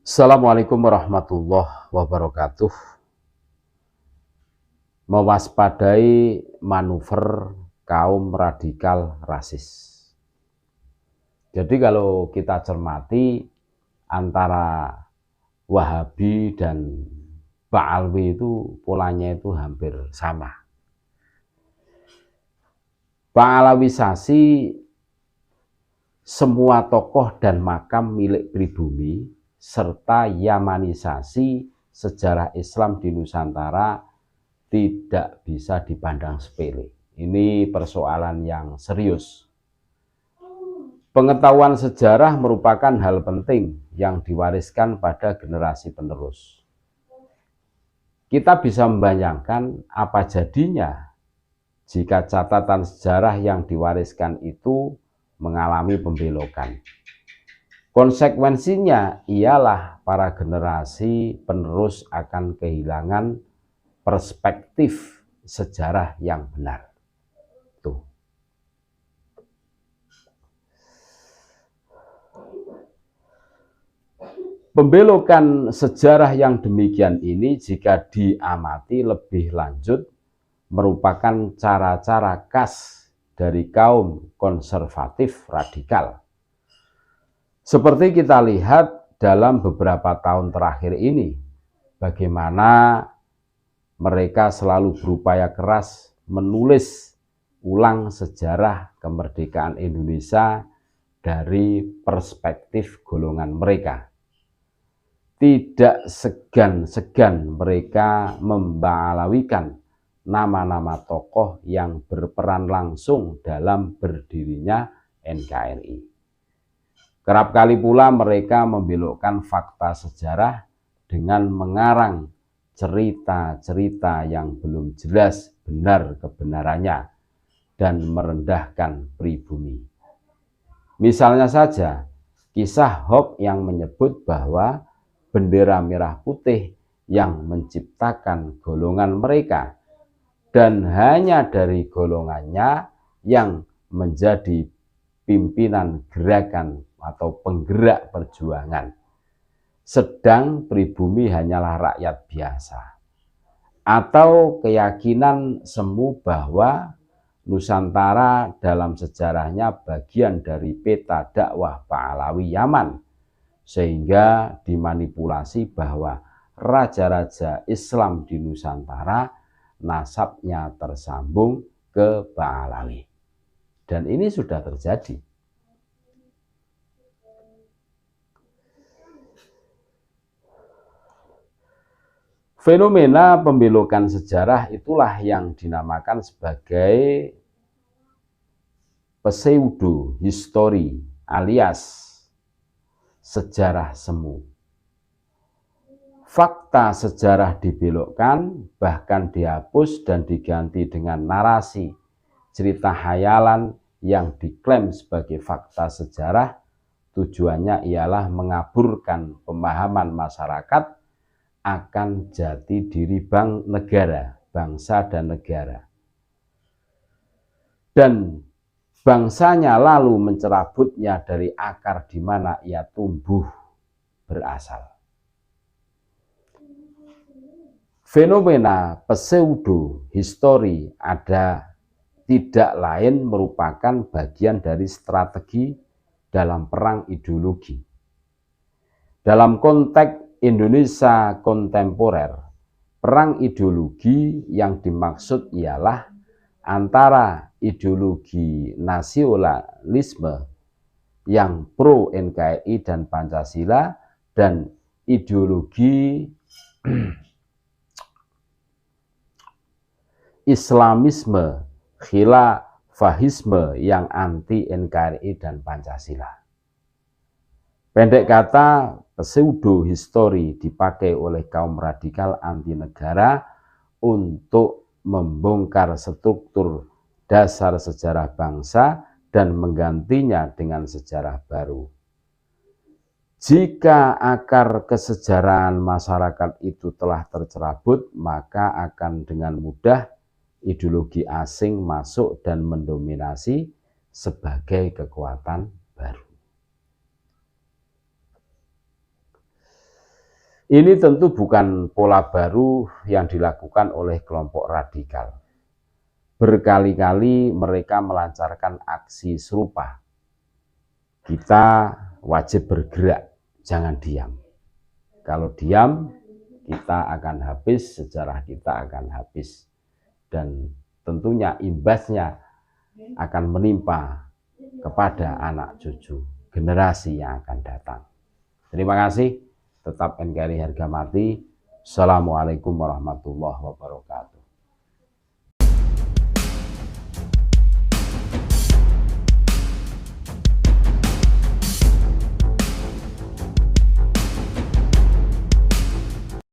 Assalamualaikum warahmatullahi wabarakatuh. Mewaspadai manuver kaum radikal rasis. Jadi kalau kita cermati antara Wahabi dan Ba'alwi itu polanya itu hampir sama. Ba'alawisasi semua tokoh dan makam milik pribumi serta Yamanisasi sejarah Islam di Nusantara tidak bisa dipandang sepele. Ini persoalan yang serius. Pengetahuan sejarah merupakan hal penting yang diwariskan pada generasi penerus. Kita bisa membayangkan apa jadinya jika catatan sejarah yang diwariskan itu mengalami pembelokan. Konsekuensinya ialah para generasi penerus akan kehilangan perspektif sejarah yang benar. Tuh. Pembelokan sejarah yang demikian ini jika diamati lebih lanjut merupakan cara-cara khas dari kaum konservatif radikal. Seperti kita lihat dalam beberapa tahun terakhir ini, bagaimana mereka selalu berupaya keras menulis ulang sejarah kemerdekaan Indonesia dari perspektif golongan mereka. Tidak segan-segan mereka memba'alawikan nama-nama tokoh yang berperan langsung dalam berdirinya NKRI. Kerap kali pula mereka membelokkan fakta sejarah dengan mengarang cerita-cerita yang belum jelas benar kebenarannya dan merendahkan pribumi. Misalnya saja, kisah Hobbes yang menyebut bahwa bendera merah putih yang menciptakan golongan mereka dan hanya dari golongannya yang menjadi pimpinan gerakan atau penggerak perjuangan. Sedang pribumi hanyalah rakyat biasa. Atau keyakinan semu bahwa Nusantara dalam sejarahnya bagian dari peta dakwah Pahlawi Yaman, sehingga dimanipulasi bahwa raja-raja Islam di Nusantara nasabnya tersambung ke Pahlawi. Dan ini sudah terjadi. Fenomena pembelokan sejarah itulah yang dinamakan sebagai pseudo-histori alias sejarah semu. Fakta sejarah dibelokkan, bahkan dihapus dan diganti dengan narasi cerita hayalan yang diklaim sebagai fakta sejarah. Tujuannya ialah mengaburkan pemahaman masyarakat akan jati diri negara, bangsa dan negara. Dan bangsanya lalu mencerabutnya dari akar di mana ia tumbuh berasal. Fenomena pseudo-histori ada tidak lain merupakan bagian dari strategi dalam perang ideologi. Dalam konteks Indonesia kontemporer, perang ideologi yang dimaksud ialah antara ideologi nasionalisme yang pro NKRI dan Pancasila dan ideologi Islamisme, khilafahisme yang anti NKRI dan Pancasila. Pendek kata, pseudo-histori dipakai oleh kaum radikal anti negara untuk membongkar struktur dasar sejarah bangsa dan menggantinya dengan sejarah baru. Jika akar kesejarahan masyarakat itu telah tercerabut, maka akan dengan mudah ideologi asing masuk dan mendominasi sebagai kekuatan baru. Ini tentu bukan pola baru yang dilakukan oleh kelompok radikal. Berkali-kali mereka melancarkan aksi serupa. Kita wajib bergerak, jangan diam. Kalau diam, kita akan habis, sejarah kita akan habis. Dan tentunya imbasnya akan menimpa kepada anak cucu generasi yang akan datang. Terima kasih. Tetap NKRI harga mati. Assalamualaikum warahmatullahi wabarakatuh.